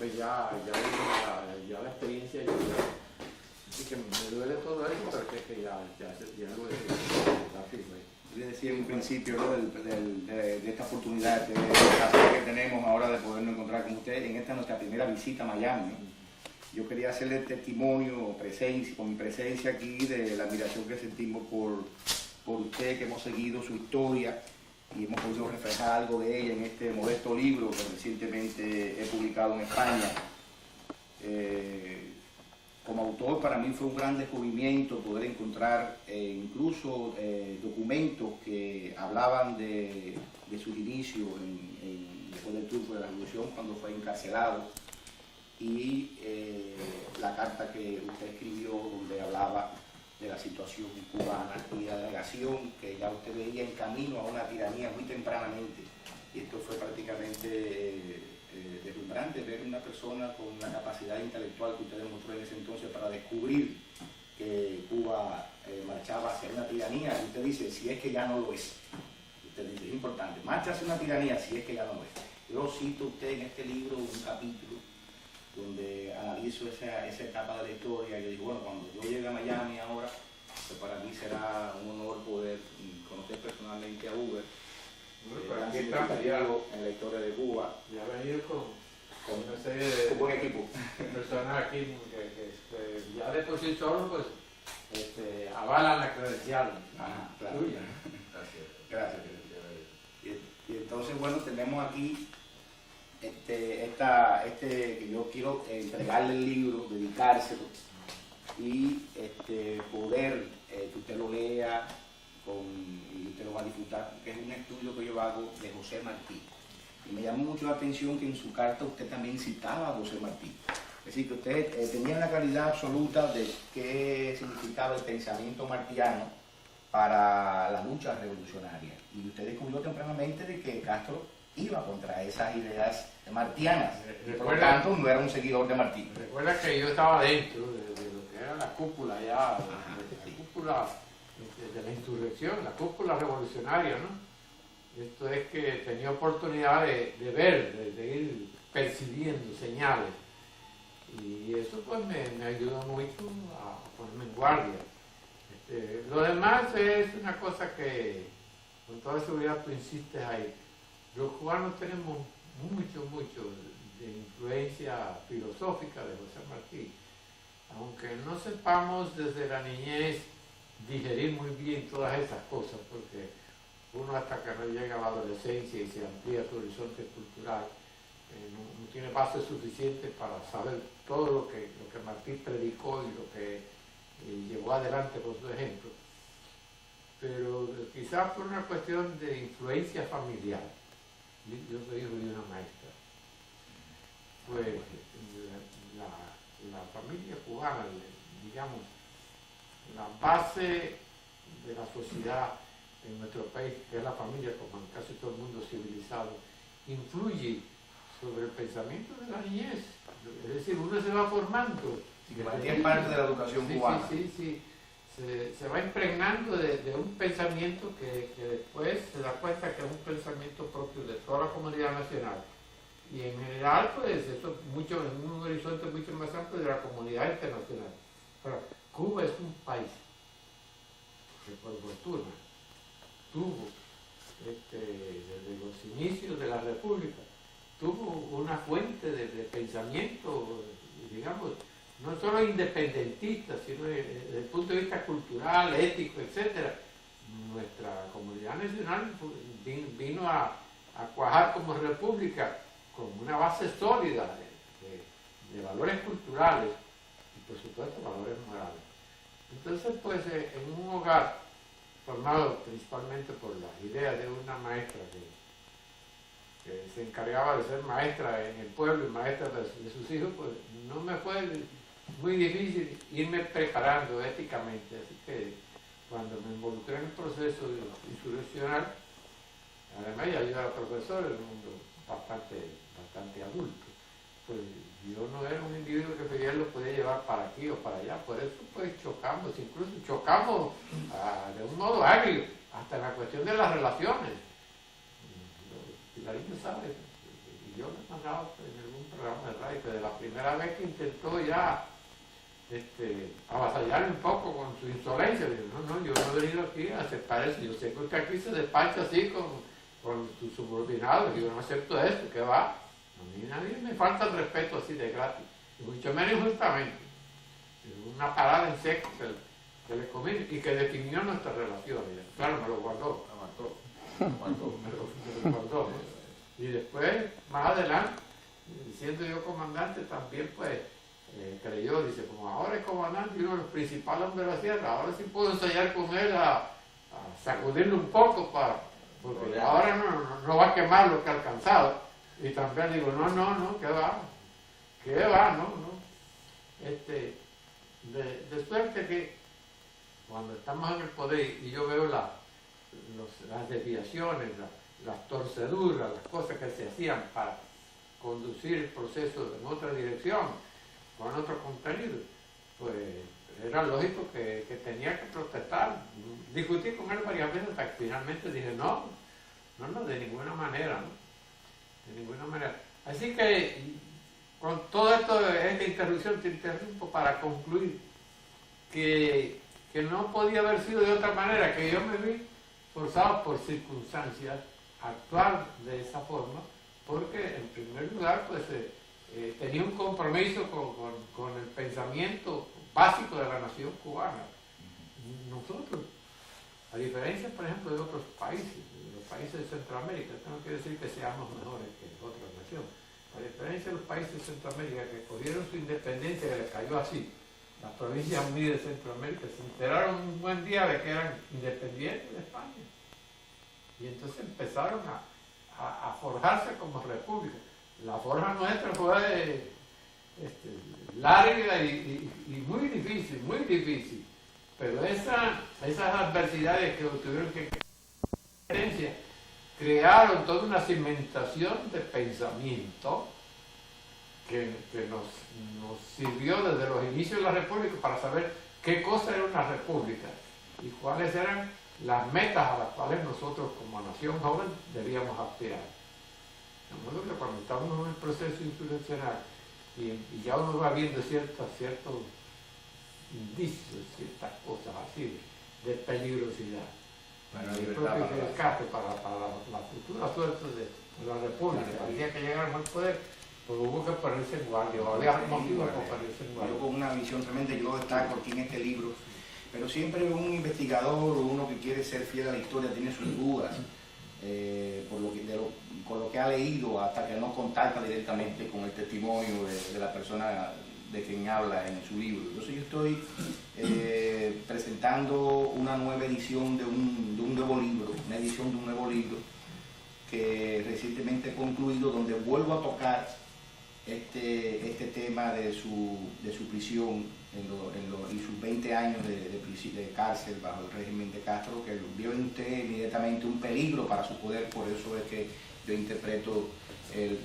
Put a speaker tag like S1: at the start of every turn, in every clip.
S1: pues ya la experiencia ya, así que me duele todo eso, pero es que ya lo está firme.
S2: Yo les decía en un principio, ¿no?, de esta oportunidad que tenemos ahora de podernos encontrar con ustedes en esta nuestra primera visita a Miami, ¿no? Yo quería hacerle testimonio, con mi presencia aquí, de la admiración que sentimos por usted, que hemos seguido su historia y hemos podido reflejar algo de ella en este modesto libro que recientemente he publicado en España. Como autor, para mí fue un gran descubrimiento poder encontrar incluso documentos que hablaban de sus inicios después del triunfo de la Revolución, cuando fue encarcelado, y la carta que usted escribió donde hablaba de la situación cubana y la negación que ya usted veía en camino a una tiranía muy tempranamente. Y esto fue prácticamente deslumbrante, ver una persona con la capacidad intelectual que usted demostró en ese entonces para descubrir que Cuba marchaba hacia una tiranía. Y usted dice, si es que ya no lo es. Usted dice, es importante, marcha hacia una tiranía si es que ya no lo es. Yo cito a usted en este libro un capítulo donde analizo esa etapa de la historia. Yo digo, bueno, cuando yo llegue a Miami ahora, pues para mí será un honor poder conocer personalmente a Hoover, gran significativo en la historia de Cuba.
S1: Ya ha venido con una serie de
S2: un buen equipo.
S1: Personas aquí que ya de por sí solo pues avalan la credencial.
S2: Ajá, claro.
S1: Tuya.
S2: Gracias. Y entonces, bueno, tenemos aquí que yo quiero entregarle el libro, dedicárselo y poder que usted lo lea y usted lo va a disfrutar, porque es un estudio que yo hago de José Martí. Y me llamó mucho la atención que en su carta usted también citaba a José Martí. Es decir, que usted tenía una claridad absoluta de qué significaba el pensamiento martiano para la lucha revolucionaria. Y usted descubrió tempranamente de que Castro iba contra esas ideas martianas. Por lo tanto, no era un seguidor de Martí.
S1: Recuerda que yo estaba dentro de lo que era la cúpula ya, la cúpula de la insurrección, la cúpula revolucionaria, ¿no? Esto es que tenía oportunidad de ver, de ir percibiendo señales. Y eso pues me ayudó mucho a ponerme en guardia. Lo demás es una cosa que con toda seguridad tú insistes ahí. Los cubanos tenemos mucho de influencia filosófica de José Martí, aunque no sepamos desde la niñez digerir muy bien todas esas cosas, porque uno hasta que no llega a la adolescencia y se amplía su horizonte cultural, no tiene base suficiente para saber todo lo que Martí predicó y lo que llevó adelante con su ejemplo. Pero quizás por una cuestión de influencia familiar. Yo soy hijo de una maestra. Pues la familia cubana, digamos, la base de la sociedad en nuestro país, que es la familia, como en casi todo el mundo civilizado, influye sobre el pensamiento de la niñez. Es decir, uno se va formando.
S2: Y es parte de la educación cubana.
S1: Sí. Se va impregnando de un pensamiento que después se da cuenta que es un pensamiento propio de toda la comunidad nacional. Y en general, pues, eso en un horizonte mucho más amplio de la comunidad internacional. Pero Cuba es un país que por fortuna tuvo, desde los inicios de la República, tuvo una fuente de pensamiento, digamos, no solo independentista, sino desde el punto de vista cultural, ético, etc. Nuestra comunidad nacional vino a cuajar como república con una base sólida de valores culturales y por supuesto valores morales. Entonces, pues, en un hogar formado principalmente por las ideas de una maestra que se encargaba de ser maestra en el pueblo y maestra de sus hijos, pues no me fue muy difícil irme preparando éticamente. Así que cuando me involucré en el proceso insurreccional, además ya yo era profesor en un mundo bastante adulto, pues yo no era un individuo que bien lo podía llevar para aquí o para allá. Por eso pues chocamos de un modo agrio, hasta en la cuestión de las relaciones. Pilarino sabe, y yo lo he mandado en algún programa de radio, que de la primera vez que intentó ya avasallar un poco con su insolencia, digo, no, yo no he venido aquí a aceptar eso, yo sé que usted aquí se despacha así con sus subordinados, yo no acepto esto, ¿qué va? A mí nadie me falta el respeto así de gratis, y mucho menos injustamente. Una parada en seco que le comí y que definió nuestra relación. Claro, me lo guardó, me lo guardó. Y después, más adelante, siendo yo comandante, también pues creyó, dice, como ahora es comandante y uno de los principales hombres de la sierra, ahora sí puedo ensayar con él a sacudirlo un poco porque ahora no va a quemar lo que ha alcanzado. Y también digo, no, ¿qué va? No. De suerte que cuando estamos en el poder y yo veo las desviaciones, las torceduras, las cosas que se hacían para conducir el proceso en otra dirección, con otro contenido, pues era lógico que tenía que protestar. Discutí con él varias veces hasta que finalmente dije, no, de ninguna manera, ¿no? De ninguna manera. Así que con todo esto, esta interrupción, te interrumpo para concluir que no podía haber sido de otra manera, que yo me vi forzado por circunstancias a actuar de esa forma, porque en primer lugar pues tenía un compromiso con el pensamiento básico de la nación cubana. Nosotros, a diferencia por ejemplo de otros países, de los países de Centroamérica, esto no quiere decir que seamos mejores que otras naciones, a diferencia de los países de Centroamérica que cogieron su independencia y les cayó así, las provincias unidas de Centroamérica se enteraron un buen día de que eran independientes de España y entonces empezaron a forjarse como república. La forja nuestra fue larga y muy difícil, pero esas adversidades que tuvieron que crearon toda una cimentación de pensamiento que nos sirvió desde los inicios de la república para saber qué cosa era una república y cuáles eran las metas a las cuales nosotros como nación joven debíamos aspirar. De modo que cuando estamos en el proceso insurreccional y ya uno va viendo ciertos indicios, ciertas cosas así de peligrosidad, para el propio rescate, para la futura suerte de la república, el día que llegáramos al poder, pues hubo que ponerse en guardia, o había motivos para ponerse en guardia.
S2: Yo con una visión tremenda, yo lo destaco aquí en este libro, pero siempre un investigador o uno que quiere ser fiel a la historia tiene sus dudas por lo que ha leído hasta que no contacta directamente con el testimonio de la persona de quien habla en su libro. Entonces yo estoy presentando una nueva edición de un nuevo libro, una edición de un nuevo libro que recientemente he concluido, donde vuelvo a tocar este tema de su prisión y sus 20 años de cárcel bajo el régimen de Castro, que vio en usted inmediatamente un peligro para su poder. Por eso es que yo interpreto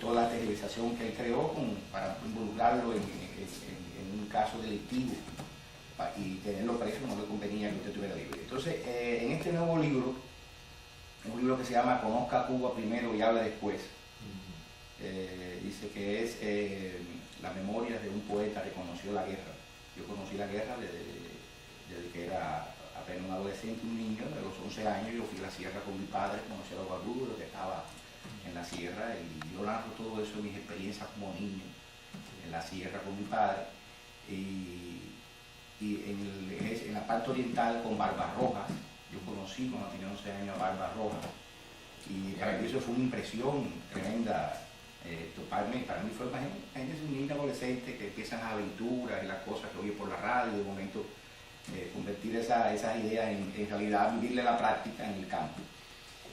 S2: toda la tergiversación que él creó para involucrarlo en un caso delictivo y tenerlo preso. No le convenía que usted estuviera libre. Entonces, en este nuevo libro, un libro que se llama Conozca a Cuba primero y hable después, dice que es la memoria de un poeta que conoció la guerra. Yo conocí la guerra desde que era apenas un adolescente, un niño, de los 11 años. Yo fui a la sierra con mi padre, conocí a los barbudos que estaba en la sierra, y yo narro todo eso, mis experiencias como niño en la sierra con mi padre, y en la parte oriental con Barbarrojas. Yo conocí cuando tenía 11 años a Barbarrojas, y para mí eso fue una impresión tremenda. Toparme, para mí fue, imagínense, un niño adolescente que empiezan las aventuras y las cosas que oye por la radio, de momento convertir esas ideas en realidad, vivirle la práctica en el campo.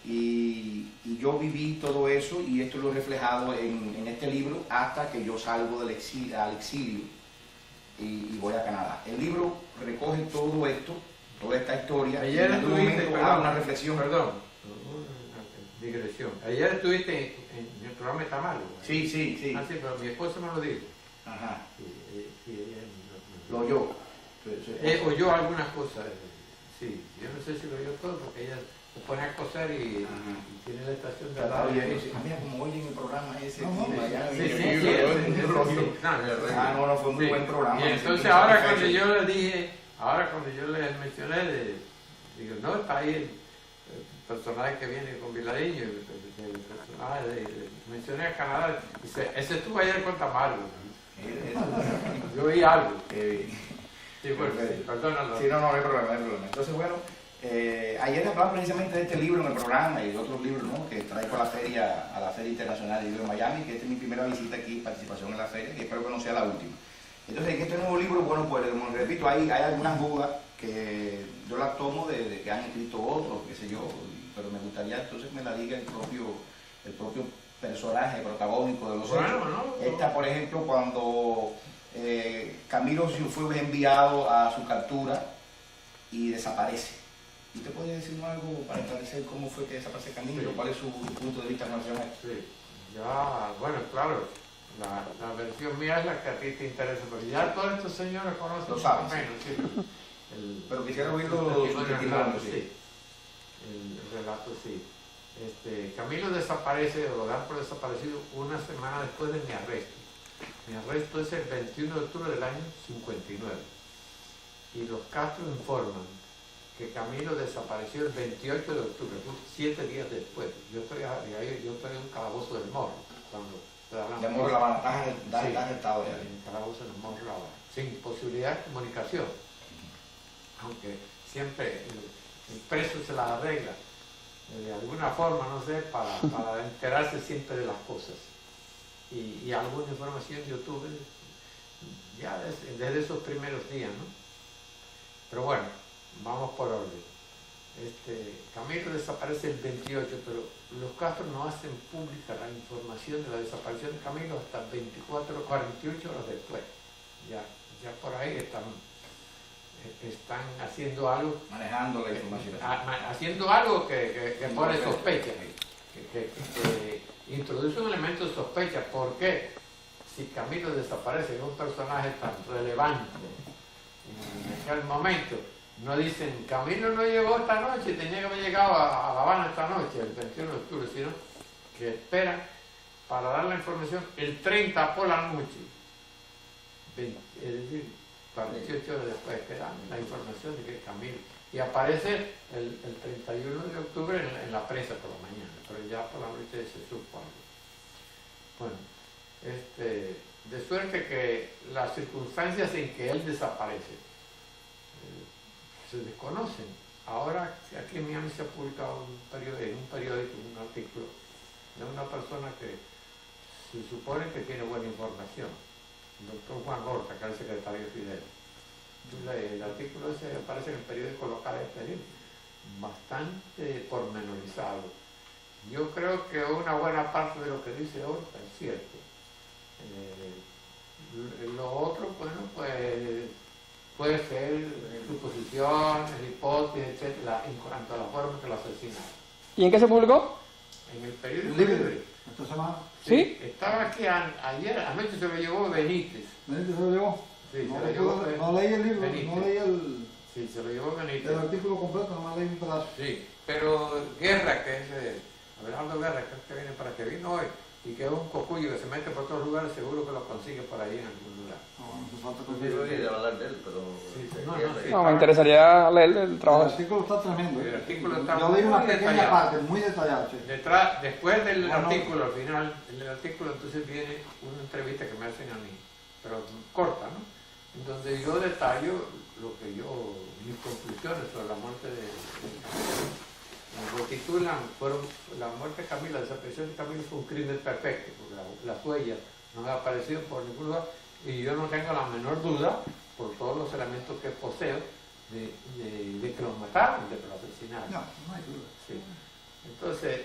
S2: Y yo viví todo eso, y esto lo he reflejado en este libro hasta que yo salgo al exilio y voy a Canadá. El libro recoge todo esto, toda esta historia, y en algún momento hago una reflexión.
S1: Digresión. Ayer estuviste en el programa de Tamalo.
S2: Sí.
S1: Ah, sí, pero mi esposa me lo dijo.
S2: Ajá.
S1: Lo oyó. Oyó algunas cosas. Sí, yo no sé si lo oyó todo porque ella se pone a coser y tiene la estación de
S2: Está
S1: la
S2: bien. Mira, como oyen el programa ese.
S1: no,
S2: sí,
S1: no,
S2: fue muy buen programa.
S1: Y entonces ahora cuando yo le dije, cuando yo le mencioné, digo, no, está ahí el personaje que viene con Vilariño, el personaje, mencioné a Canadá, dice, ese estuvo ayer con Tamargo. Yo oí algo. Sí, bueno, sí, perdónalo.
S2: Sí, no hay problema, no hay problema. Entonces, bueno, ayer hablaba precisamente de este libro en el programa y de otros libros, ¿no?, que traigo a la Feria Internacional de Libro de Miami, que esta es mi primera visita aquí, participación en la feria, y espero que no sea la última. Entonces, en este nuevo libro, bueno, pues, como repito, hay algunas dudas que yo las tomo de que han escrito otros, qué sé yo, pero me gustaría entonces me la diga el propio personaje protagónico de los hechos.
S1: ¿No?
S2: Esta, por ejemplo, cuando Camilo fue enviado a su captura y desaparece. ¿Usted puede decirnos algo para establecer cómo fue que desaparece Camilo? Sí. ¿Cuál es su punto de vista con relación a esto?
S1: Sí, ya, bueno, claro, la versión mía es la que a ti te interesa, pero ya todos estos señores conocen.
S2: Lo saben,
S1: menos, sí.
S2: Pero quisiera oírlo
S1: el relato, sí. El relato, sí. Camilo desaparece, o lo dan por desaparecido una semana después de mi arresto. Mi arresto es el 21 de octubre del año 59. Y los Castro informan que Camilo desapareció el 28 de octubre, 7 días después. Yo estoy en un calabozo del Morro, cuando
S2: de Morro La Habana, estás estado ya.
S1: En el calabozo del Morro La Habana, sin posibilidad de comunicación, aunque siempre el preso se la arregla, de alguna forma, no sé, para enterarse siempre de las cosas. Y alguna información yo tuve ya desde esos primeros días, ¿no? Pero bueno, vamos por orden. Camilo desaparece el 28, pero los Castro no hacen pública la información de la desaparición de Camilo hasta 48 horas después. Ya por ahí están haciendo algo,
S2: manejando la información,
S1: haciendo algo que pone sospecha, que introduce un elemento de sospecha. ¿Por qué? Si Camilo desaparece, es un personaje tan relevante en aquel momento, no dicen Camilo no llegó esta noche, tenía que haber llegado a La Habana esta noche, el 21 de octubre, sino que esperan para dar la información el 30 por la noche, es decir, 48 horas después que dan la información de que es Camilo, y aparece el 31 de octubre en la prensa por la mañana, pero ya por la noche se supo algo. Bueno, de suerte que las circunstancias en que él desaparece se desconocen. Ahora aquí en Miami se ha publicado en un periódico un artículo de una persona que se supone que tiene buena información, el doctor Juan Horta, que es el secretario de Fidel. El artículo ese aparece en el periódico local bastante pormenorizado. Yo creo que una buena parte de lo que dice Horta es cierto. Lo otro, bueno, pues puede ser suposiciones, hipótesis, etc., en cuanto a la forma que lo asesinaron.
S3: ¿Y en qué se publicó?
S1: En el periódico Libre.
S4: ¿Esta semana?
S3: ¿Sí?
S1: Estaba aquí ayer, anoche se lo llevó Benítez.
S4: ¿Benítez se lo llevó?
S1: Sí,
S4: no,
S1: se lo llevó
S4: no leí el libro,
S1: Benítez.
S4: no leí el...
S1: Sí, se lo llevó Benítez.
S4: El artículo completo, nomás leí un pedazo.
S1: Sí, pero Guerra, que es Abelardo Guerra, que es que viene para que vino hoy, y que es un cocuyo que se mete por todos lugares, seguro que lo consigue por ahí en algún lugar.
S4: No, no hace falta
S5: Yo
S4: conseguir.
S5: iba a hablar de él, pero...
S1: Sí.
S3: No, me interesaría leer el
S4: El
S3: trabajo.
S4: artículo está tremendo.
S1: El artículo está
S4: Yo leí una
S1: muy
S4: pequeña
S1: detallado.
S4: parte, muy detallada. Sí.
S1: Después del
S4: Bueno,
S1: artículo, al final, en el artículo entonces viene una entrevista que me hacen a mí, pero corta, ¿no? En donde yo detallo mis conclusiones sobre la muerte de Camilo. Lo titulan, la muerte de Camilo, la desaparición de Camilo fue un crimen perfecto, porque las huellas no han aparecido por ningún lugar, y yo no tengo la menor duda, por todos los elementos que poseo, de que lo mataron, de que lo asesinaron.
S4: No hay duda.
S1: Sí. Entonces,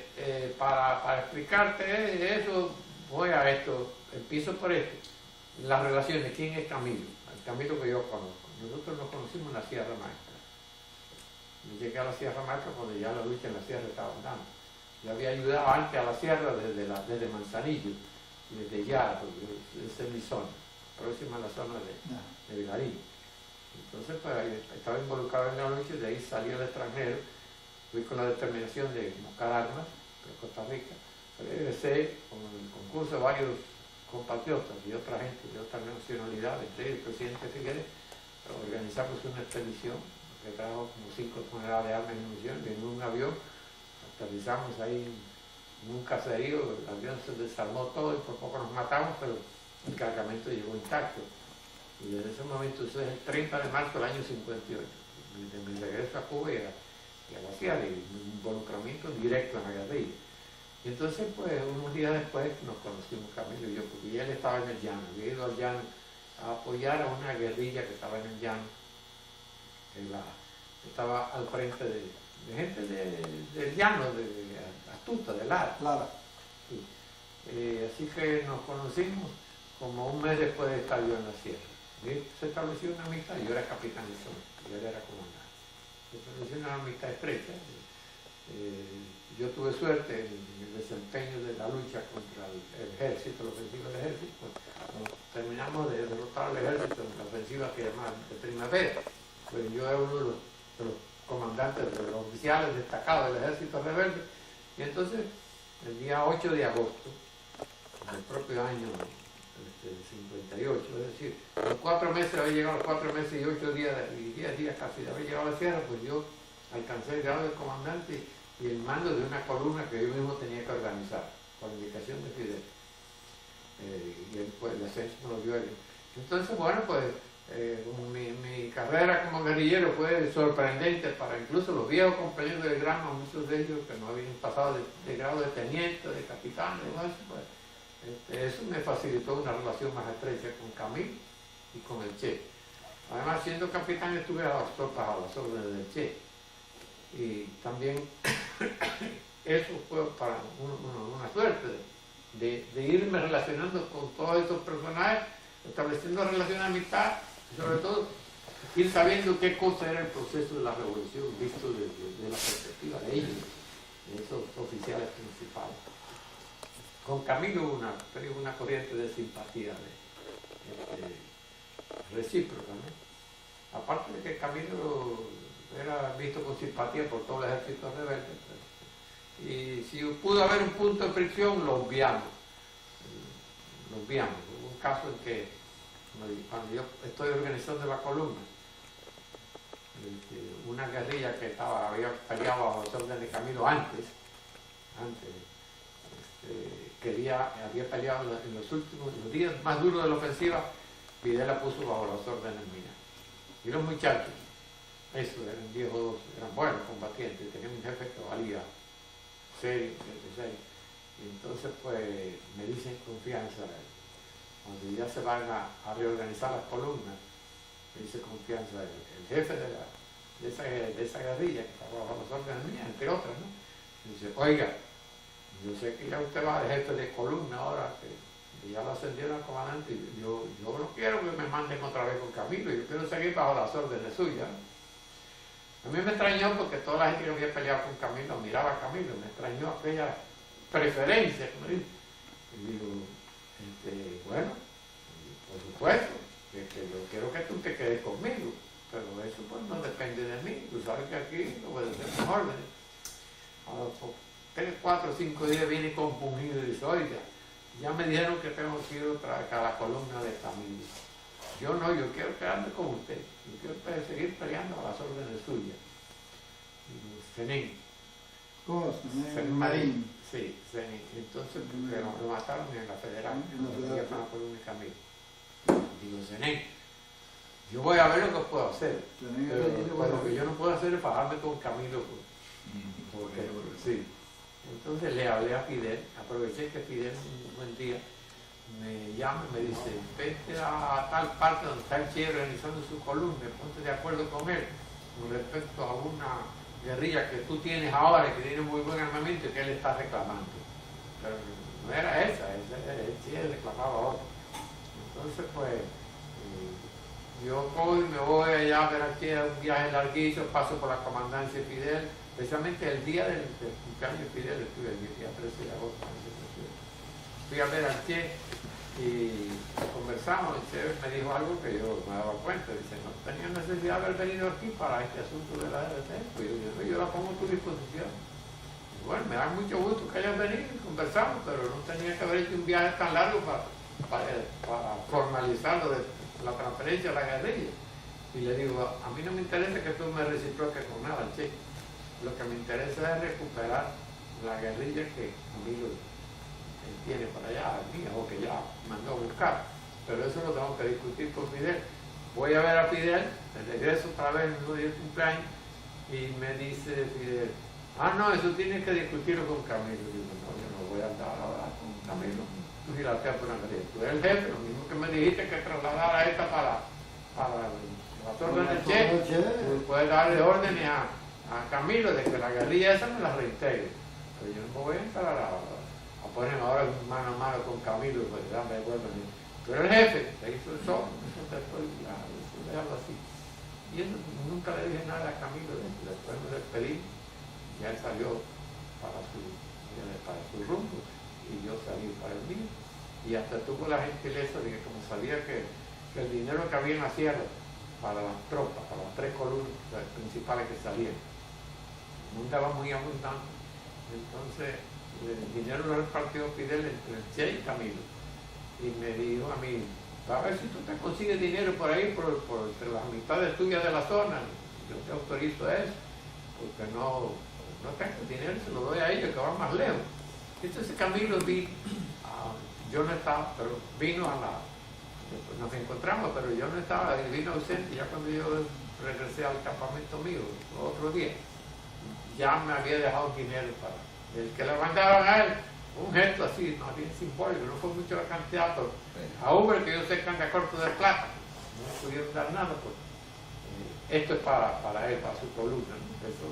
S1: para explicarte eso, voy a esto, empiezo por esto. Las relaciones, ¿quién es Camilo? El Camilo que yo conozco. Nosotros nos conocimos en la Sierra Maestra. Yo llegué a la Sierra Maestra cuando ya la lucha en la Sierra estaba andando. Yo había ayudado antes a la Sierra desde Manzanillo, desde ya, esa es mi zona, próxima a la zona de Vilarín. Entonces, pues, estaba involucrado en la lucha y de ahí salí al extranjero fui con la determinación de buscar armas en Costa Rica. Regresé con el concurso de varios compatriotas y otra gente de otras nacionalidades, entre ellos el presidente Figueres, organizamos una expedición que trajo como 5 toneladas de armas y munición en un avión. Aterrizamos ahí en un caserío, el avión se desarmó todo y por poco nos matamos, pero el cargamento llegó intacto. Y desde ese momento, eso es el 30 de marzo del año 58, de mi regreso a Cuba y a la CIA, de un involucramiento directo en la guerrilla. Y entonces, pues, unos días después nos conocimos Camilo y yo, porque él estaba en el llano, había ido al llano a apoyar a una guerrilla que estaba en el llano, estaba al frente de gente del llano, de astuta, de Lara.
S4: Lara.
S1: Sí. Así que nos conocimos como un mes después de estar yo en la sierra. Y se estableció una amistad, yo era capitán de zona y él era comandante. Se estableció una amistad estrecha. Yo tuve suerte en el desempeño de la lucha contra el ejército, la ofensiva del ejército. Cuando terminamos de derrotar al ejército en la ofensiva que llamaban de primavera, pues yo era uno de los comandantes, de los oficiales destacados del ejército rebelde. Y entonces, el día 8 de agosto del propio año 58, es decir, en 4 meses había llegado, 4 meses y 8 días, y 10 días casi de haber llegado a la sierra, pues yo alcancé el grado de comandante y el mando de una columna que yo mismo tenía que organizar, por indicación de Fidel. Y él, pues, el ascenso me lo dio él. Entonces, bueno, pues mi carrera como guerrillero fue sorprendente para incluso los viejos compañeros del grano, muchos de ellos que no habían pasado de grado de teniente, de capitán, y demás, pues, eso me facilitó una relación más estrecha con Camilo y con el Che. Además, siendo capitán estuve a las tropas, a las órdenes del Che. Y también eso fue para una suerte de irme relacionando con todos estos personajes, estableciendo relaciones de amistad y sobre todo ir sabiendo qué cosa era el proceso de la revolución visto desde la perspectiva de ellos, de esos oficiales principales. Con Camilo hubo una corriente de simpatía recíproca, ¿no? Aparte de que Camilo era visto con simpatía por todo el ejército rebelde, pues, y si pudo haber un punto de fricción, lo obviamos. Hubo un caso en que cuando yo estoy organizando la columna, una guerrilla que había peleado bajo las órdenes de Camilo antes había peleado en los últimos días más duros de la ofensiva, Fidel la puso bajo las órdenes mías. Y los muchachos, esos eran 10 o 12, eran buenos combatientes, tenían un jefe que valía serio, y entonces pues me dicen confianza, cuando ya se van a reorganizar las columnas, me dice confianza el jefe de esa guerrilla que estaba bajo las órdenes mías, entre otras, ¿no? Me dice, oiga, yo sé que ya usted va de jefe de columna ahora, que ya lo ascendieron al comandante, y yo no quiero que me manden otra vez con Camilo, yo quiero seguir bajo las órdenes suyas. A mí me extrañó porque toda la gente que había peleado con Camilo miraba a Camilo, me extrañó aquella preferencia que me dice. Y digo, bueno, por supuesto, que yo quiero que tú te quedes conmigo, pero eso pues no depende de mí, tú sabes que aquí no obedecemos órdenes. A los 3, 4, 5 días viene compungido y dice, oiga, ya me dijeron que tengo que ir otra vez a la columna de Camilo. Yo no, yo quiero quedarme con usted, yo quiero seguir peleando a las órdenes suyas. Zenén.
S4: ¿Cómo?
S1: Zenén Marín. Sí, Zenén. Entonces, lo mataron en la Federal, en la columna de Camilo. Digo, Zenén, yo voy a ver lo que puedo hacer, pero lo que yo no puedo hacer es bajarme con Camilo. Porque, sí. Entonces le hablé a Fidel, aproveché que Fidel un buen día me llama y me dice, vete a tal parte donde está el Che organizando su columna, ponte de acuerdo con él con respecto a una guerrilla que tú tienes ahora, que tiene muy buen armamento y que él está reclamando. Pero no era esa, el Che reclamaba otra. Entonces pues yo me voy allá a ver al Che, un viaje larguísimo, paso por la comandancia de Fidel, precisamente el día del cumpleaños de Fidel, estuve el día 13 de agosto. Fui a ver al Che y conversé conversamos, me dijo algo que yo me daba cuenta. Dice, no tenía necesidad de haber venido aquí para este asunto de la RT. Pues yo dije, yo la pongo a tu disposición. Y bueno, me da mucho gusto que hayas venido y conversamos, pero no tenía que haber hecho un viaje tan largo para formalizar lo de la transferencia a la guerrilla. Y le digo, a mí no me interesa que tú me reciproques con nada, che. Lo que me interesa es recuperar la guerrilla que Camilo tiene para allá, mía, o que ya mandó a buscar. Pero eso lo tengo que discutir con Fidel. Voy a ver a Fidel, de regreso otra vez en el día de cumpleaños, y me dice Fidel, no, eso tienes que discutirlo con Camilo. Y digo, no, yo no voy a andar ahora con Camilo. Tú gilaste por una guerrilla. Tú eres el jefe, lo mismo que me dijiste que trasladara esta para las órdenes del Che. Tú puedes darle órdenes a Camilo de que la guerrilla esa me la reintegre. Pero yo no me voy a entrar a poner ahora mano a mano con Camilo, pues dame vuelta. Pero el jefe le hizo eso, déjalo así. Y eso, nunca le dije nada a Camilo, después me despedí, ya él salió para su rumbo y yo salí para el mío. Y hasta tuvo la gentileza de que como sabía que el dinero que había en la sierra para las tropas, para las 3 columnas principales que salían, no estaba muy abundante. Entonces el dinero lo repartió Fidel entre el Che y Camilo. Y me dijo a mí, a ver si tú te consigues dinero por ahí, por entre las mitades tuyas de la zona, yo te autorizo eso, porque no tengo dinero, se lo doy a ellos que van más lejos. Entonces Camilo yo no estaba, pero vino nos encontramos, pero yo no estaba, vino ausente, ya cuando yo regresé al campamento mío, otro día, ya me había dejado dinero para el que le mandaron a él, un gesto así, más bien simbólico, no fue mucho la cantidad, pero a Uber, que yo sé que anda corto de plata, no me pudieron dar nada, pues esto es para él, para su columna, ¿no? Eso,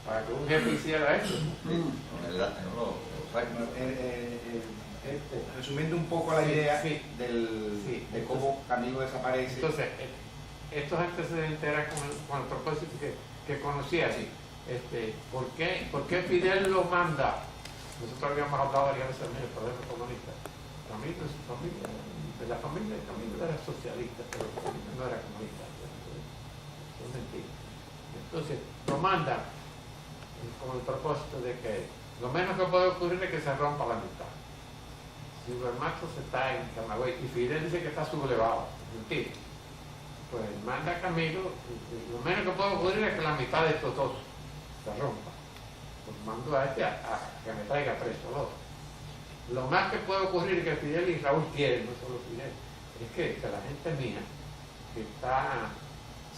S1: para que un jefe hiciera eso.
S2: Resumiendo un poco la idea
S1: sí.
S2: de cómo Camilo desaparece.
S1: Entonces, estos antecedentes eran con el propósito que conocía.
S2: Sí.
S1: ¿Por qué Fidel lo manda? Nosotros habíamos hablado varias veces en el poder comunista. Camilo, su familia, de la familia de Camilo era socialista, pero Camilo no era comunista. Es mentira. Entonces, lo manda con el propósito de que lo menos que puede ocurrir es que se rompa la mitad. Si Ubermaxos está en Camagüey y Fidel dice que está sublevado, mentira. Pues manda a Camilo, lo menos que puede ocurrir es que la mitad de estos dos se rompa. Pues mando a este a que me traiga preso al otro. Lo más que puede ocurrir es que Fidel y Raúl quieren, no solo Fidel, es que la gente mía, que está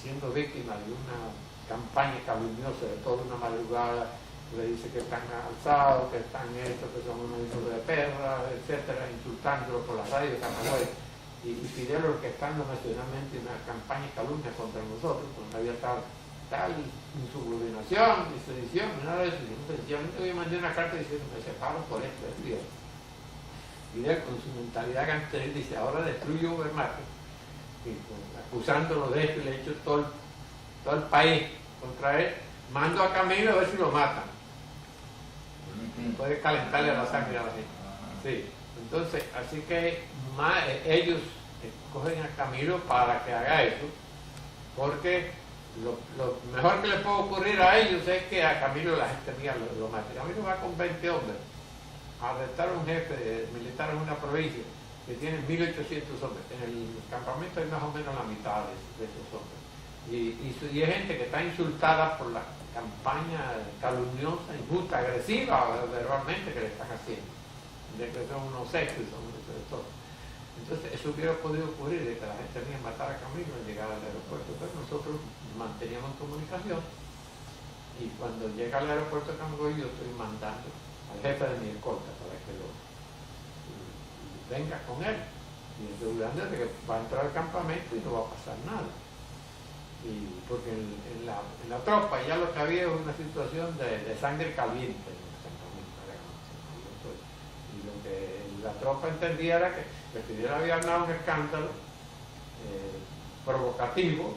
S1: siendo víctima de una campaña calumniosa de toda una madrugada, le dice que están alzados, que están hechos, que son unos hijos de perra, etcétera, insultándolo por la radio de Camagüey, y Fidel orquestando nacionalmente una campaña de calumnia contra nosotros, pues no había tal insubordinación, ni sedición, nada de eso. Entonces yo le mandé una carta diciendo me separo por esto, es Fidel. Fidel con su mentalidad gangster dice, ahora destruyo Ubermaxos, y acusándolo de esto, y le he hecho todo el país contra él, mando a Camilo a ver si lo matan. Puede calentarle la sangre a la gente. Sí. Entonces, así que ellos escogen a Camilo para que haga eso, porque lo mejor que le puede ocurrir a ellos es que a Camilo la gente mía lo mate. Camilo va con 20 hombres a arrestar a un jefe militar en una provincia que tiene 1.800 hombres. En el campamento hay más o menos la mitad de esos hombres. Y es gente que está insultada por la campaña calumniosa, injusta, agresiva verbalmente que le están haciendo, de que son unos sexos, son unos de todo. Entonces eso hubiera podido ocurrir de que la gente mía matara a Camilo al llegar al aeropuerto, pero nosotros manteníamos comunicación y cuando llega al aeropuerto de Camagüey yo estoy mandando al jefe de mi escolta para que venga con él y asegurando de que va a entrar al campamento y no va a pasar nada. Porque en la tropa ya lo que había es una situación de sangre caliente en el campamento. Y lo que la tropa entendía era que Fidel había armado un escándalo provocativo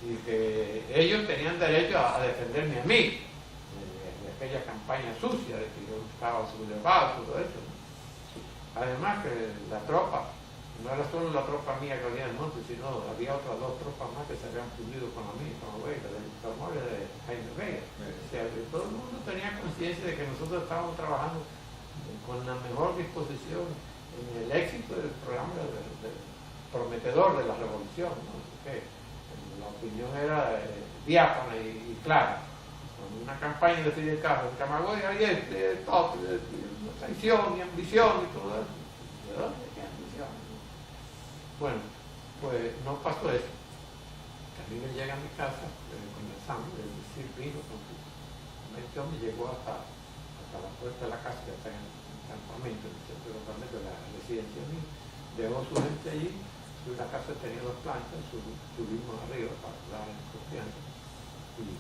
S1: y que ellos tenían derecho a defenderme a mí de aquella campaña sucia de que yo estaba sublevado, todo eso, ¿no? Además que la tropa no era solo la tropa mía que venía del monte, sino había otras dos tropas más que se habían fundido con la mía, con la Vega, del Zamora y de Jaime Vega. O sea, que todo el mundo tenía conciencia de que nosotros estábamos trabajando con la mejor disposición en el éxito del programa prometedor de la revolución, ¿no? Que la opinión era diáfana y clara. Con una campaña de Fidel Castro en Camagüey había traición y ambición y todo eso. ¿De dónde? ¿Qué ambición? Bueno, pues no pasó eso. A mí me llega a mi casa, conversamos, es decir, vino con su me llegó hasta la puerta de la casa, que está en el campamento, en el centro de campamento de la residencia mía. Dejó su gente allí, la casa tenía dos plantas, subimos arriba para dar en confianza. Y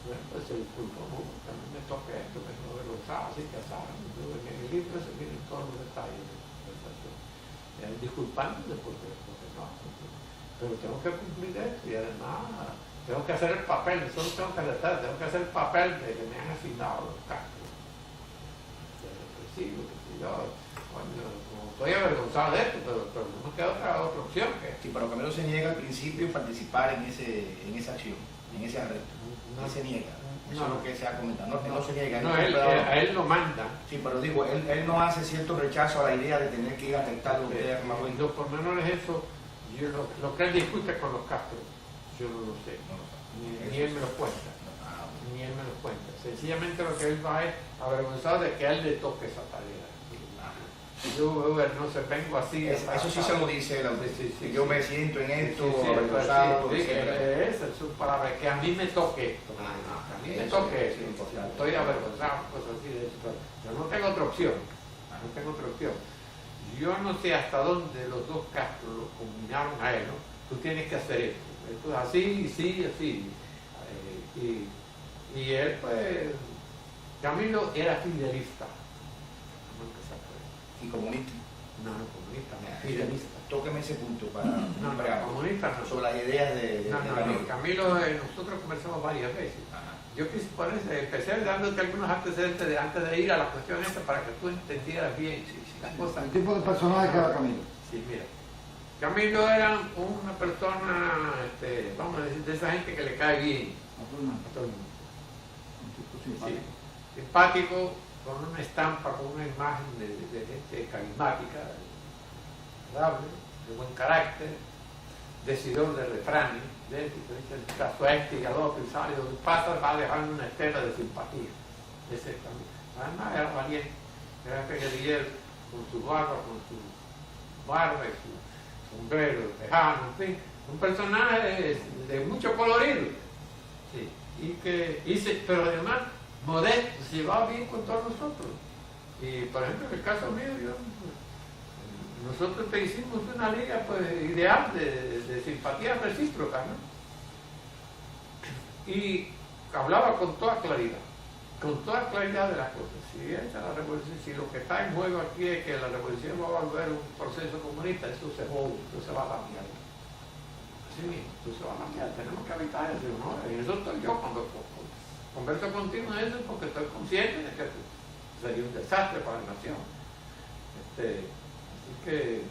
S1: bueno, pues se disculpó, también me toca esto, me no vergonzaba, así que asada. En el libro se vienen todos los detalles de la conversación. Disculpándose porque no, pero tengo que cumplir esto y además tengo que hacer el papel, no solo tengo que arrestar, tengo que hacer el papel de que me han asignado los cargos. Sí, yo, coño, como estoy avergonzado de esto, pero no me queda otra opción que...
S2: Sí, pero Camilo se niega al principio a participar en esa acción, en ese arresto. No se niega. Eso es lo que se ha comentado. No se niega.
S1: No, a él lo manda.
S2: Sí, pero digo, él no hace cierto rechazo a la idea de tener que ir a arrestarlo usted a Camagüey.
S1: Por menor es eso, yo, lo que él discute con los Castro, yo no lo sé. Ni él me lo cuenta. Ni él me lo cuenta. Sencillamente lo que él va es avergonzado de que a él le toque esa tarea. Yo, no sé, vengo así.
S2: Eso sí se lo dice él.
S1: Sí,
S2: yo me siento en esto,
S1: avergonzado. Esa es su palabra, que a mí me toque esto. A mí me toque esto. Estoy avergonzado, cosas así de eso. Yo no tengo otra opción. No tengo otra opción. Yo no sé hasta dónde los dos Castro lo combinaron a él, ¿no? Tú tienes que hacer esto. Esto es así, sí, así. Y él, pues, Camilo era fidelista.
S2: ¿Y comunista?
S1: No, comunista, no, fidelista.
S2: Tóqueme ese punto para...
S1: No, comunista no.
S2: Sobre las ideas de
S1: Camilo. Camilo, nosotros conversamos varias veces.
S2: Ajá.
S1: Yo empecé dándote algunos antecedentes antes de ir a la cuestión esta para que tú entendieras bien las cosas.
S4: El tipo de personaje que era Camilo.
S1: Sí, mira. Camilo era una persona, vamos a decir, de esa gente que le cae bien a todo el mundo.
S4: Un tipo simpático.
S1: Sí. Simpático, con una estampa, con una imagen de gente carismática, agradable, de buen carácter, decidor de refranes, de caso este y al otro, y sale donde pasa, va dejando una estela de simpatía. Ese Camilo. Además era valiente, era guerrillero, con su barba y su sombrero tejano, en fin, un personaje de mucho colorido. Sí. Pero además modesto, se llevaba bien con todos nosotros. Y por ejemplo, en el caso mío, nosotros te hicimos una liga pues, ideal de simpatía recíproca, ¿no? Y hablaba con toda claridad de las cosas. Si esta la revolución, si lo que está en juego aquí es que la revolución va a volver un proceso comunista, eso se va a cambiar. Así mismo, eso se va a cambiar, tenemos que evitar eso, ¿no? Y eso estoy yo cuando converso contigo en eso porque estoy consciente de que sería un desastre para la nación. Así que,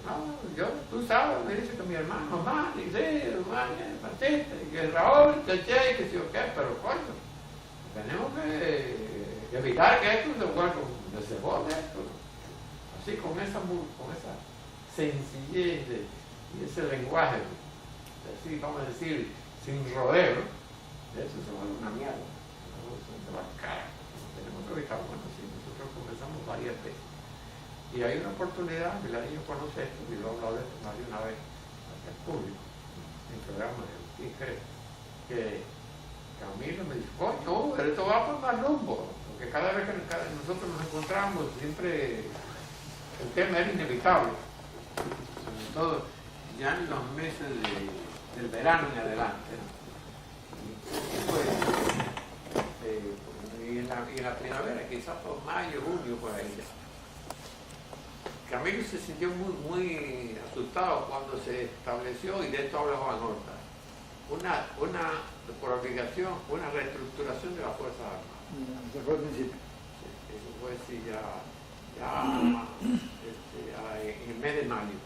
S1: tú sabes, me dice que mi hermano Manny, Batista, que Raúl, que Che, que si o qué, pero coño, tenemos que evitar que esto se vuelva esto. Así con esa sencillez y ese lenguaje, así vamos a decir, sin rodeo, eso se vuelve una mierda. Se va a caer. Tenemos que evitar, bueno, sí, nosotros conversamos varias veces. Y hay una oportunidad, que la niña conoce esto, y lo he hablado de esto más de una vez, aquí al público, en el programa de ¿quién cree? Que Camilo me dice, coño, esto va por más rumbo, porque cada vez que nosotros nos encontramos, siempre el tema era inevitable, sobre todo ya en los meses del verano en adelante, ¿no? Y en la primavera, quizás por mayo, junio, por ahí. Camilo se sintió muy asustado cuando se estableció, y de esto habla Juan Horta, por obligación, una reestructuración de las Fuerzas Armadas.
S4: Ese fue el principio.
S1: Eso fue así ya en el mes de mayo.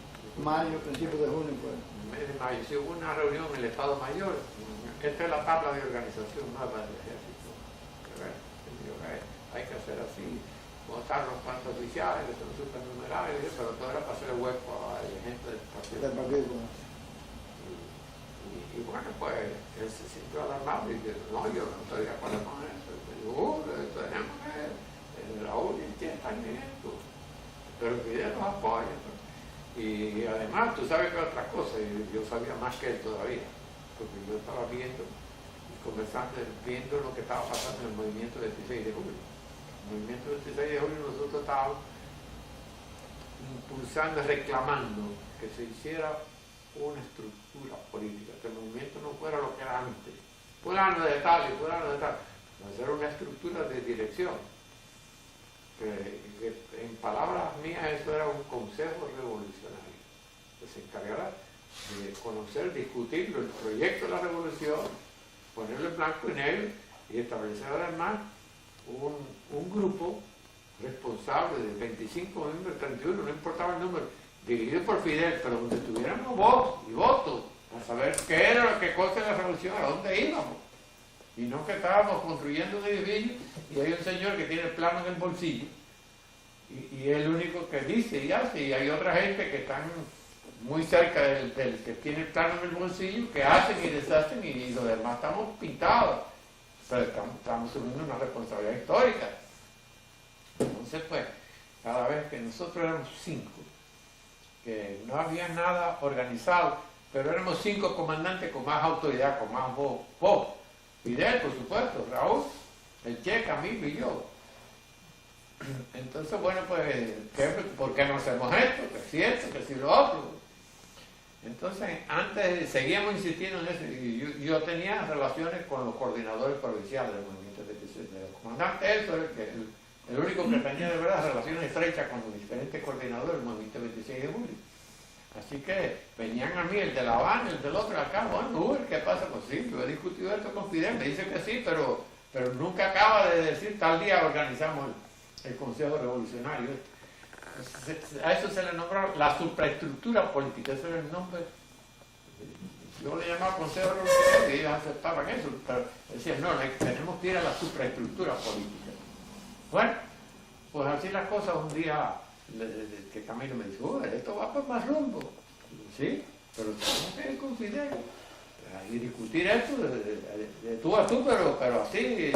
S4: Mayo, principios de junio, pues.
S1: En el mes de mayo, sí hubo una reunión en el Estado Mayor. Esta es la tabla de organización nueva del ejército. Hay que hacer así, votar los cuantos oficiales, que son supernumerables, pero todo era para hacer el hueco a la gente del partido.
S4: Del partido, pues.
S1: Y bueno, pues él se sintió alarmado y dijo, no, yo no estoy de acuerdo con eso. Y yo digo, tenemos que, Raúl está en esto, pero Fidel los apoya. Y además, tú sabes que otra cosa, y yo sabía más que él todavía, porque yo estaba viendo y conversando, viendo lo que estaba pasando en el movimiento del 16 de julio. El movimiento del 16 de julio nosotros estábamos impulsando, reclamando que se hiciera una estructura política, que el movimiento no fuera lo que era antes, fulano de tal y fulano de tal, hacer una estructura de dirección, que en palabras mías eso era un consejo revolucionario, que se encargara de conocer, discutir el proyecto de la revolución, ponerlo en blanco y negro y establecer además un grupo responsable de 25 miembros, 31, no importaba el número, dirigido por Fidel, pero donde tuviéramos voz y voto, a saber qué era lo que cosa de la revolución, a dónde íbamos. Y no que estábamos construyendo un edificio y hay un señor que tiene el plano en el bolsillo y es el único que dice y hace, y hay otra gente que están muy cerca del que tiene el plano en el bolsillo, que hacen y deshacen y los demás estamos pintados, pero estamos asumiendo una responsabilidad histórica. Entonces pues, cada vez que nosotros éramos 5, que no había nada organizado, pero éramos 5 comandantes con más autoridad, con más voz. Fidel, por supuesto, Raúl, el Che, Camilo y yo. Entonces, bueno, pues, ¿por qué no hacemos esto? Que si esto, que si lo otro. Entonces, antes seguíamos insistiendo en eso, y yo tenía relaciones con los coordinadores provinciales del movimiento de los comandantes, eso es el único que tenía de verdad relaciones estrechas con los diferentes coordinadores del movimiento 26 de julio. Así que venían a mí, el de La Habana, el del otro acá, bueno, ¿qué pasa? Pues sí, yo he discutido esto con Fidel, me dice que sí, pero nunca acaba de decir, tal día organizamos el Consejo Revolucionario. A eso se le nombró la supraestructura política, ese era el nombre. Yo le llamaba Consejo Revolucionario y ellos aceptaban eso, pero decían, no, tenemos que ir a la supraestructura política. Bueno, pues así las cosas. Un día que Camilo me dijo, esto va por más rumbo. Sí, pero tenemos que ir con Fidel y discutir esto de tú a tú, pero así,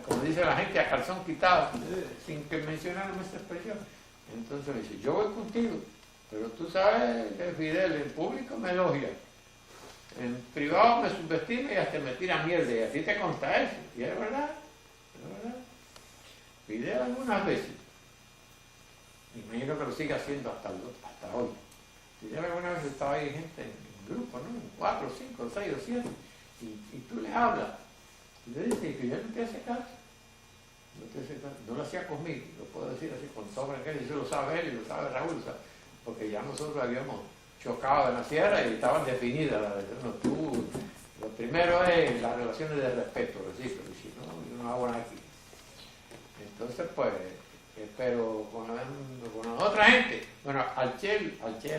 S1: como dice la gente, a calzón quitado, sin que mencionaran esa expresión. Entonces me dice, yo voy contigo, pero tú sabes que Fidel en público me elogia, en privado me subestima y hasta me tira mierda, y a ti te consta eso. Y es verdad, es verdad. Fidel algunas veces, imagino que lo sigue haciendo hasta hoy. Fidel algunas veces estaba ahí gente en grupo, ¿no? 4, 5, 6 o 7, y tú le hablas, y le dices, y Fidel no te hace caso. No lo hacía conmigo, lo puedo decir así con sobra, que eso lo sabe él y lo sabe Raúl, porque ya nosotros habíamos chocado en la sierra y estaban definidas lo primero es las relaciones de respeto recíproco, y si no, yo no hago nada aquí. Entonces pues, pero con la otra gente, bueno, al Che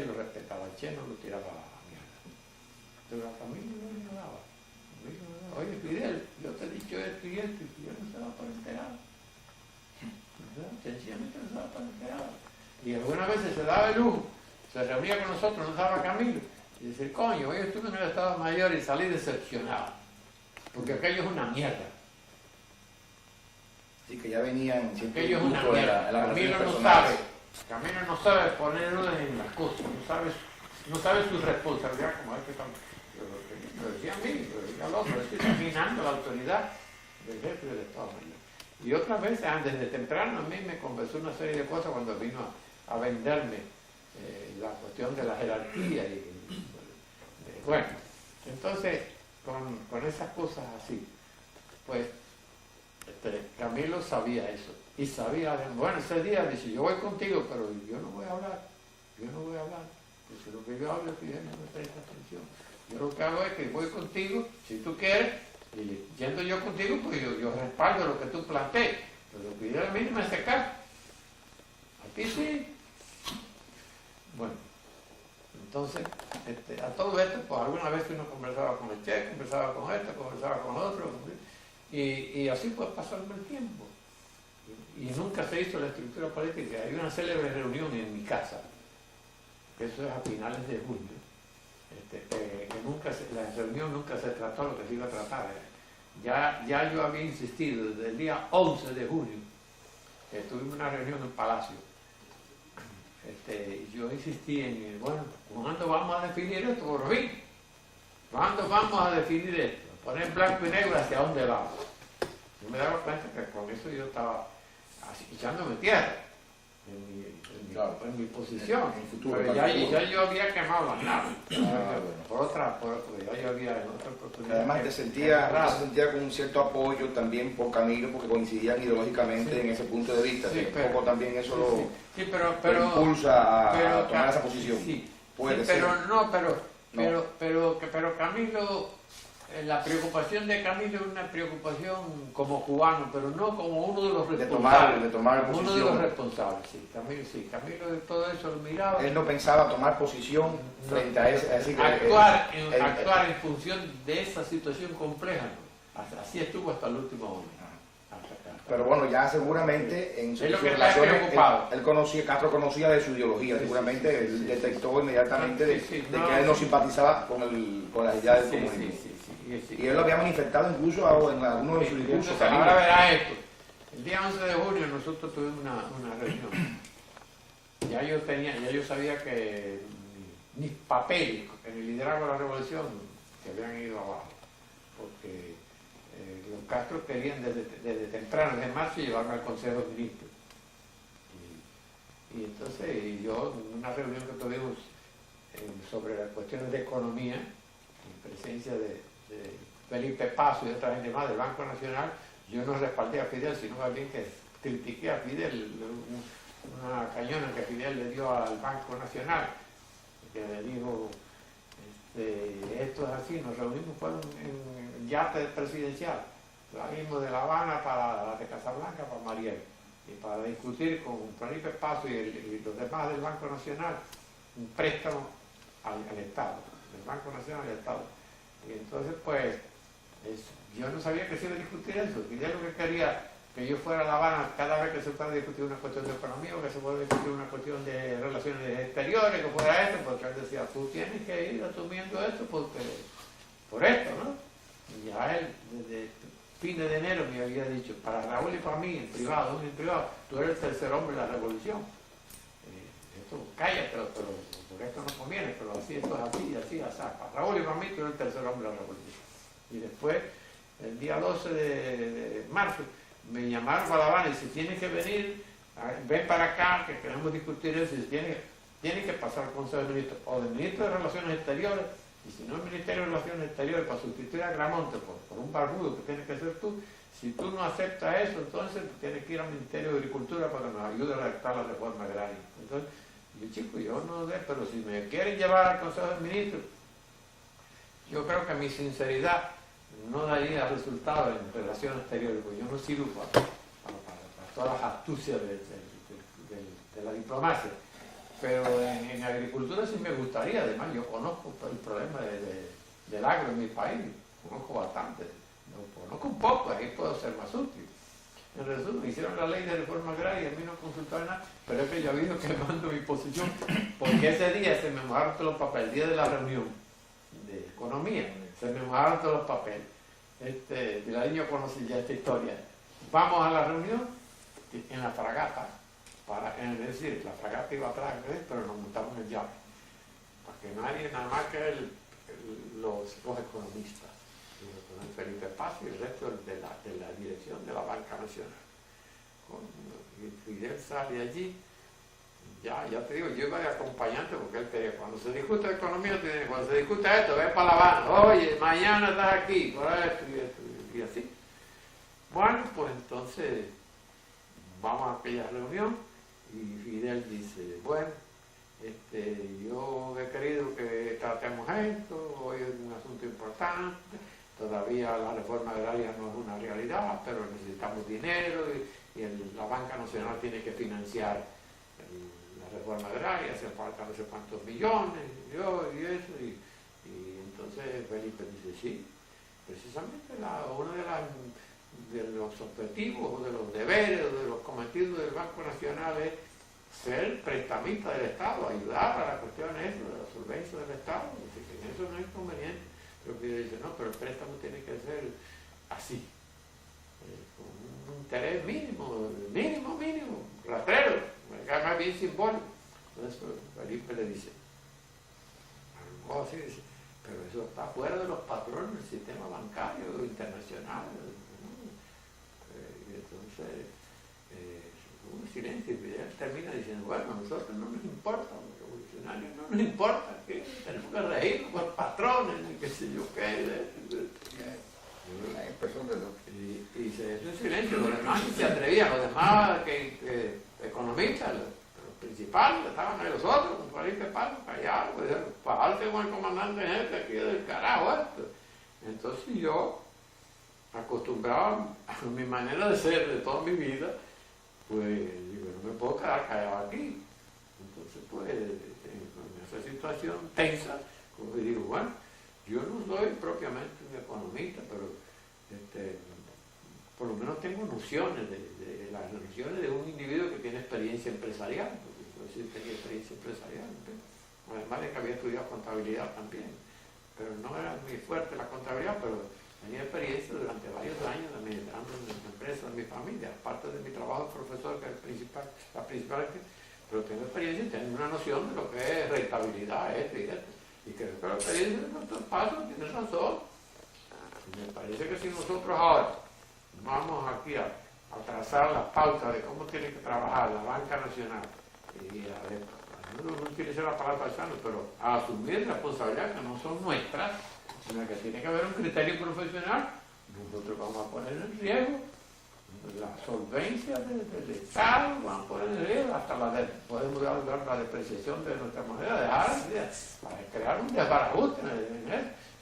S1: lo respetaba, al Che no lo tiraba a mierda, pero a Camilo no lo ignoraba. Oye Fidel, yo te he dicho esto y esto, y Fidel no se va por enterado. Sencillamente no se va por enterado. Y algunas veces se daba el lujo, se reunía con nosotros, nos daba Camilo, y decía, coño, hoy estuve en el Estado Mayor y salí decepcionado, porque aquello es una mierda.
S2: Así que ya venían siempre
S1: Aquello es una mierda. Camilo no sabe poner orden en las cosas, no sabe su responsabilidad como hay que cambiar. Lo decía a mí, lo decía al otro, estoy terminando la autoridad del jefe del Estado Mayor. Y otras veces, desde temprano, a mí me conversó una serie de cosas cuando vino a venderme la cuestión de la jerarquía. Bueno, entonces, con esas cosas así, pues, Camilo sabía eso. Y sabía, bueno, ese día dice, yo voy contigo, pero yo no voy a hablar. Dice, lo que yo hablo es que no me presta atención. Yo lo que hago es que voy contigo, si tú quieres, y yendo yo contigo, pues yo respaldo lo que tú plantees. Pero Fidel a mí no me hace caso. A ti sí. Bueno, Entonces, a todo esto, pues alguna vez uno conversaba con el Che, conversaba con esto, conversaba con otro, y así fue pasando el tiempo. Y nunca se hizo la estructura política. Hay una célebre reunión en mi casa, que eso es a finales de junio, que la reunión nunca se trató lo que se iba a tratar. Ya yo había insistido desde el día 11 de junio, que tuvimos una reunión en el Palacio. Yo insistí en, bueno, ¿cuándo vamos a definir esto, por fin? ¿Cuándo vamos a definir esto? Poner en blanco y negro hacia dónde vamos. Yo me daba cuenta que con eso yo estaba echándome tierra en mi posición.
S2: En el futuro,
S1: pero ya yo había quemado las naves. Porque ya yo había en otra oportunidad.
S2: Además te sentía con un cierto apoyo también por Camilo, porque coincidían ideológicamente en ese punto de vista.
S1: Sí,
S2: un poco también eso lo
S1: impulsa
S2: a tomar esa posición. Puede ser.
S1: Pero Camilo, la preocupación de Camilo es una preocupación como cubano, pero no como uno de los responsables.
S2: De tomar
S1: uno
S2: posición.
S1: de los responsables, sí. Camilo de todo eso lo miraba.
S2: Él no pensaba tomar posición frente a ese...
S1: Actuar en función de esa situación compleja, ¿no? Así estuvo hasta el último momento.
S2: Pero bueno, ya seguramente en sus
S1: relaciones
S2: Castro conocía de su ideología, seguramente él detectó inmediatamente de que él no simpatizaba con las ideas del comunismo. Y él lo había manifestado incluso en algunos de sus discursos.
S1: Ahora verá esto. El día 11 de junio nosotros tuvimos una reunión. Ya yo sabía que mis papeles en el liderazgo de la revolución se habían ido abajo. Porque los Castro querían desde temprano, desde marzo, llevarme al Consejo de Ministros. Y entonces yo, en una reunión que tuvimos sobre las cuestiones de economía, en presencia de Felipe Paso y otra gente más del Banco Nacional, yo no respaldé a Fidel, sino más bien que critiqué a Fidel, una cañona que Fidel le dio al Banco Nacional, que le dijo, esto es así, nos reunimos en el yate presidencial, salimos de La Habana de Casablanca para Mariel, y para discutir con Felipe Paso y los demás del Banco Nacional un préstamo al Estado, del Banco Nacional al Estado. Y entonces, pues, yo no sabía que se iba a discutir eso. Fidel lo que quería que yo fuera a La Habana cada vez que se fuera a discutir una cuestión de economía o que se fuera a discutir una cuestión de relaciones exteriores, que fuera esto, porque él decía, tú tienes que ir asumiendo esto por esto, ¿no? Y ya él, desde fines de enero me había dicho, para Raúl y para mí, en privado, tú eres el tercer hombre de la revolución. Esto, cállate, pero porque esto no conviene, pero así, esto es así, para Raúl y para mí, tú eres el tercer hombre de la revolución. Y después, el día 12 de marzo, me llamaron para La Habana y si tienes que venir, ven para acá, que queremos discutir eso, y tienes que pasar al Consejo de Ministros, o del Ministro de Relaciones Exteriores, y si no el Ministerio de Relaciones Exteriores, para sustituir a Gramonte por un barbudo que tienes que ser tú, si tú no aceptas eso, entonces tienes que ir al Ministerio de Agricultura para que nos ayude a redactar la reforma agraria. Entonces, yo no sé, pero si me quieren llevar al Consejo de Ministros, yo creo que mi sinceridad no daría resultados en relaciones exteriores, porque yo no sirvo para todas las astucias de la diplomacia. Pero en agricultura sí me gustaría, además yo conozco el problema del agro en mi país, conozco bastante, no, conozco un poco, ahí puedo ser más útil. En resumen, hicieron la ley de reforma agraria y a mí no consultaron nada, pero es que yo he ido quemando mi posición, porque ese día se me mojaron todos los papeles, el día de la reunión de economía, se me mojaron todos los papeles. Pilareño conoce ya esta historia. Vamos a la reunión en la fragata, es decir, la fragata iba atrás, pero nos montamos en el yate, para que nadie, nada más que los economistas, con Felipe Paz y el resto de la dirección de la Banca Nacional. Y Fidel sale allí, ya te digo, yo iba de acompañante porque él quería, cuando se discute economía, cuando se discute esto, ven para La Habana, oye, mañana estás aquí, por esto y así. Bueno, pues entonces vamos a aquella reunión y Fidel dice, bueno, yo he querido que tratemos esto, hoy es un asunto importante, todavía la reforma agraria no es una realidad, pero necesitamos dinero y la Banca Nacional tiene que financiar la reforma agraria, hacen falta no sé cuántos millones, y eso, y entonces Felipe dice, sí, precisamente uno de los objetivos, o de los deberes, o de los cometidos del Banco Nacional es ser prestamista del Estado, ayudar a las cuestiones de la solvencia del Estado, dice que en eso no hay inconveniente, pero que dice, no, pero el préstamo tiene que ser así, con un interés mínimo, rastrero, más bien simbólico. Entonces Felipe le dice, algo así, dice, pero eso está fuera de los patrones del sistema bancario internacional, ¿no? Y entonces hubo un silencio y él termina diciendo, bueno, a nosotros no nos importa, a los revolucionarios no nos importa, que tenemos que regirnos por patrones, y qué sé yo qué. Y se hizo un silencio, los demás se atrevían, los demás que economistas, los principales, estaban ahí los otros, con Felipe Palo, callados, pagarte con el comandante jefe aquí del carajo esto. Entonces yo, acostumbrado a mi manera de ser de toda mi vida, pues digo, no me puedo quedar callado aquí. Entonces pues, en esa situación tensa, como que digo, bueno, yo no soy propiamente un economista, pero por lo menos tengo nociones de las nociones de un individuo que tiene experiencia empresarial, porque yo sí tenía experiencia empresarial, ¿no? Además de que había estudiado contabilidad también, pero no era muy fuerte la contabilidad, pero tenía experiencia durante varios años administrando en la empresa de mi familia, aparte de mi trabajo de profesor, que es la principal, pero tengo experiencia y tengo una noción de lo que es rentabilidad, y creo que la experiencia de nuestros pasos tiene razón. Me parece que si nosotros ahora vamos aquí a trazar las pautas de cómo tiene que trabajar la banca nacional, y no utilice la palabra paisano, pero a asumir responsabilidades que no son nuestras, sino que tiene que haber un criterio profesional, nosotros vamos a poner en riesgo la solvencia del Estado, vamos a poner en riesgo hasta podemos dar la depreciación de nuestra moneda, para crear un desbarajuste,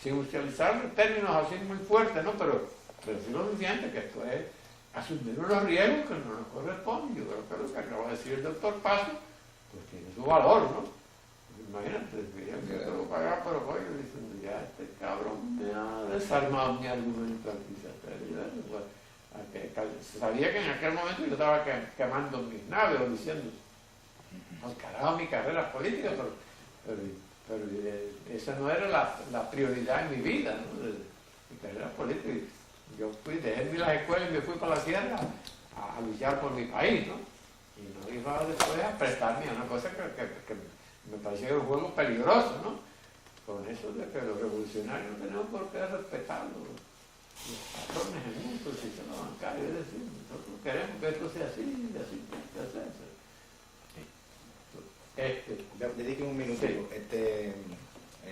S1: sin utilizar términos así muy fuertes, ¿no? Pero sí lo suficiente que esto es asumir unos riesgos que no nos corresponden. Yo creo que lo que acaba de decir el doctor Paso, pues tiene su valor, ¿no? Imagínate, yo tengo que pagar por apoyo diciendo, ya este cabrón me ha desarmado mi argumento aquí. Sabía que en aquel momento yo estaba quemando mis naves o diciendo, al carajo mi carrera política, pero esa no era la prioridad en mi vida, ¿no? Mi carrera política. Yo dejé las escuelas y me fui para la sierra a luchar por mi país, ¿no? Y no iba después a prestarme a una cosa que me parecía un juego peligroso, ¿no? Con eso de que los revolucionarios no tenemos por qué respetar los patrones en el sistema bancario, es decir, nosotros queremos que esto sea así tiene que hacerse.
S2: Dedique un minuto.
S1: Sí.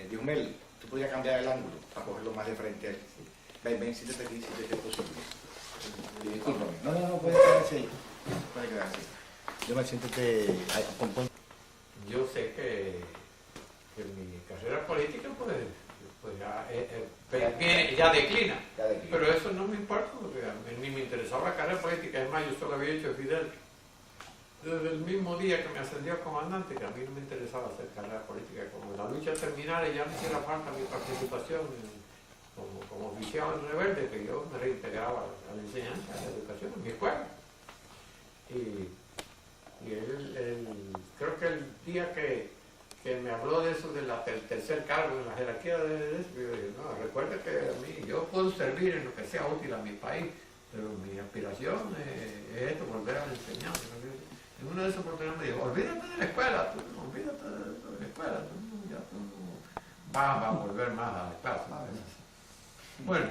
S2: Diosmel, tú podías cambiar el ángulo para cogerlo más de frente a él. Ven, siéntate aquí, si te es posible. Discúlpame. No, puede quedarse ahí. Puede quedarse ahí. Yo me siéntate ahí, pon.
S1: Yo sé que mi carrera política pues ya declina. Pero eso no me importa, porque a mí ni me interesaba la carrera política. Es más, yo solo había hecho Fidel desde el mismo día que me ascendió a comandante, que a mí no me interesaba hacer carrera política. Como la lucha terminara y ya no hiciera falta mi participación como oficial rebelde, que yo me reintegraba a la enseñanza, a la educación en mi escuela. Y él, creo que el día que me habló de eso, del tercer cargo en la jerarquía de eso, yo dije, no, recuerda que a mí, yo puedo servir en lo que sea útil a mi país, pero mi aspiración es esto, volver a la enseñanza. En una de esas oportunidades me dijo, olvídate de la escuela, olvídate de la escuela, ya tú no vas a volver más a la clase. Bueno,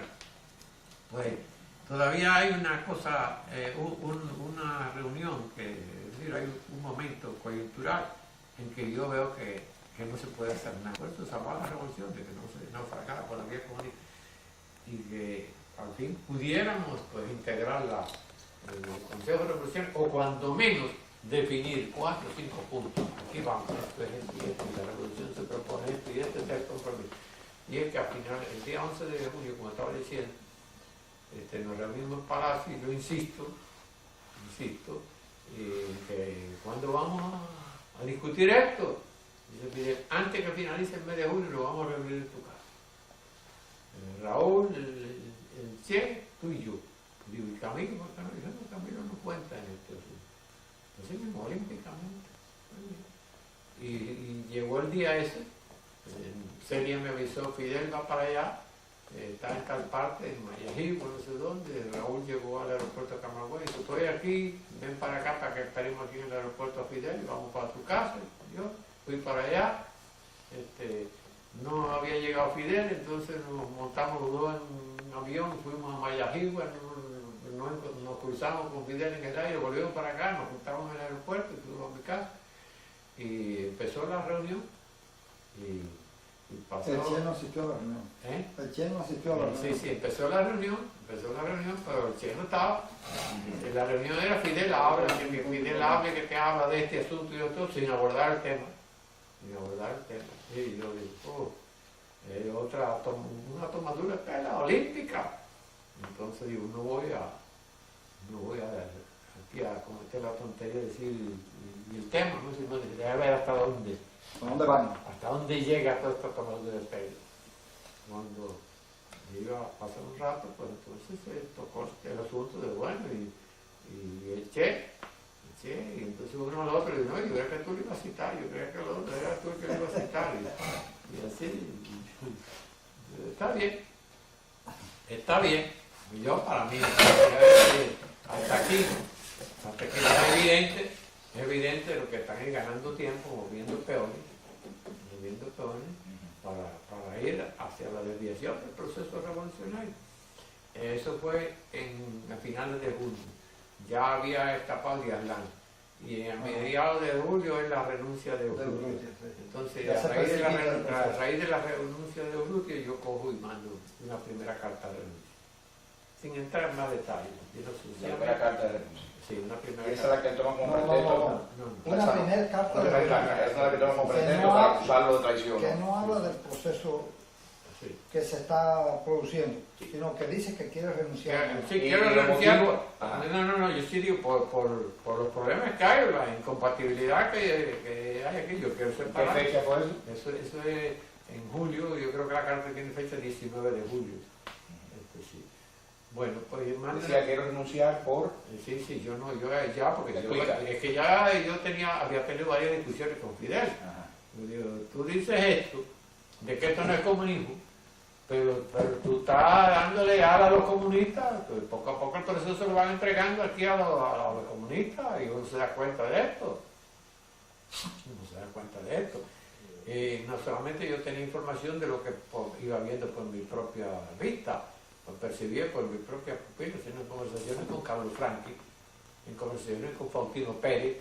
S1: pues todavía hay una cosa, una reunión que, es decir, hay un momento coyuntural en que yo veo que no se puede hacer nada. Por eso salvar la revolución, de que no se naufragara por la vía comunista. Y que al fin pudiéramos pues, integrarla en el Consejo de Revolución, o cuando menos definir 4 o 5 puntos. Aquí vamos, esto es esto y esto, y la revolución se propone esto y este es el compromiso. Y es que al final, el día 11 de junio, como estaba diciendo, nos reunimos en Palacio y yo insisto, que cuando vamos a discutir esto. Dice Fidel, antes que finalice el mes de junio lo vamos a reunir en tu casa. Raúl, el Che, tú y yo. Digo, ¿y Camilo? ¿Por qué no? Dice, no, Camilo no cuenta en este asunto. Así mismo, olímpicamente. Y llegó el día ese, Celia me avisó, Fidel va para allá, está en tal parte, en Mayajibo, no sé dónde. Raúl llegó al aeropuerto de Camagüey y dijo, estoy aquí, ven para acá para que esperemos aquí en el aeropuerto a Fidel y vamos para tu casa. Y yo fui para allá, no había llegado Fidel, entonces nos montamos los dos en un avión, fuimos a Mayajibo, nos cruzamos con Fidel en el aire, volvimos para acá, nos juntamos en el aeropuerto y fuimos a mi casa. Y empezó la reunión y pasó...
S4: El Che no asistió a la reunión. El Che no asistió a la reunión.
S1: Sí, empezó la reunión, pero el Che no estaba. La reunión era Fidel habla, que Fidel hable, que te habla de este asunto y otro, sin abordar el tema. Y yo digo, una tomadura de pela olímpica. Entonces digo, no voy a cometer la tontería de decir y el tema, no sé, debe ver hasta dónde.
S4: ¿A dónde van?
S1: Hasta dónde llega toda esta tomadura de pelo. Cuando iba a pasar un rato, pues entonces se tocó el asunto de bueno, y el Che, y entonces uno al otro, y no, yo creía que tú lo ibas a citar, yo creía que el otro era tú el que lo iba a citar, y así, está bien, y yo para mí, hasta aquí es evidente lo que están es ganando tiempo, moviendo peones para ir hacia la desviación del proceso revolucionario. Eso fue a finales de junio. Ya había escapado Díaz-Lan. Y a mediados de julio es la renuncia de Urrutia. Entonces, a raíz de la renuncia de Urrutia, yo cojo y mando una primera carta de renuncia. Sin entrar en más detalles.
S2: La primera carta de renuncia.
S1: Sí, una primera
S2: ¿Y esa es la que toma como pretexto?
S4: Una primera carta de
S2: Esa es la que toma como pretexto para acusarlo de traición.
S4: que no habla del proceso que se está produciendo, sino que dice que quiere renunciar.
S1: Sí, quiero renunciar. No, yo sí digo por los problemas que hay, la incompatibilidad que hay aquí, yo quiero separar.
S2: ¿Qué fecha fue eso?
S1: Eso es en julio, yo creo que la carta tiene fecha 19 de julio. Sí. Bueno, pues
S2: decía, quiero renunciar por...
S1: Sí, yo ya, porque es que ya había tenido varias discusiones con Fidel. Yo digo, tú dices esto, de que esto no es comunismo, pero tú estás dándole a los comunistas, pues poco a poco el proceso se lo van entregando aquí a los comunistas y uno se da cuenta de esto. No solamente yo tenía información de lo que iba viendo por mi propia vista, lo percibía por mi propia pupila, sino en conversaciones con Carlos Franchi, en conversaciones con Faustino Pérez,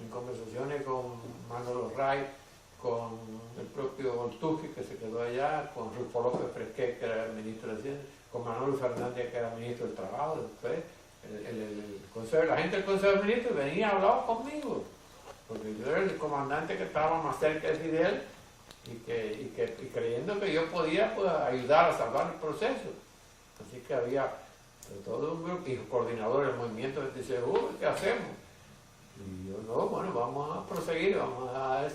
S1: en conversaciones con Manolo Ray, con el propio Oltuqui, que se quedó allá, con Rufo López Fresquet, que era el ministro de Hacienda, con Manolo Fernández, que era ministro del Trabajo. Después, la gente del Consejo de Ministros venía a hablar conmigo, porque yo era el comandante que estaba más cerca de Fidel y creyendo que yo podía pues, ayudar a salvar el proceso. Así que había todo un grupo y coordinador del movimiento que dice, ¿qué hacemos? Y yo, no, bueno, vamos a proseguir, vamos a...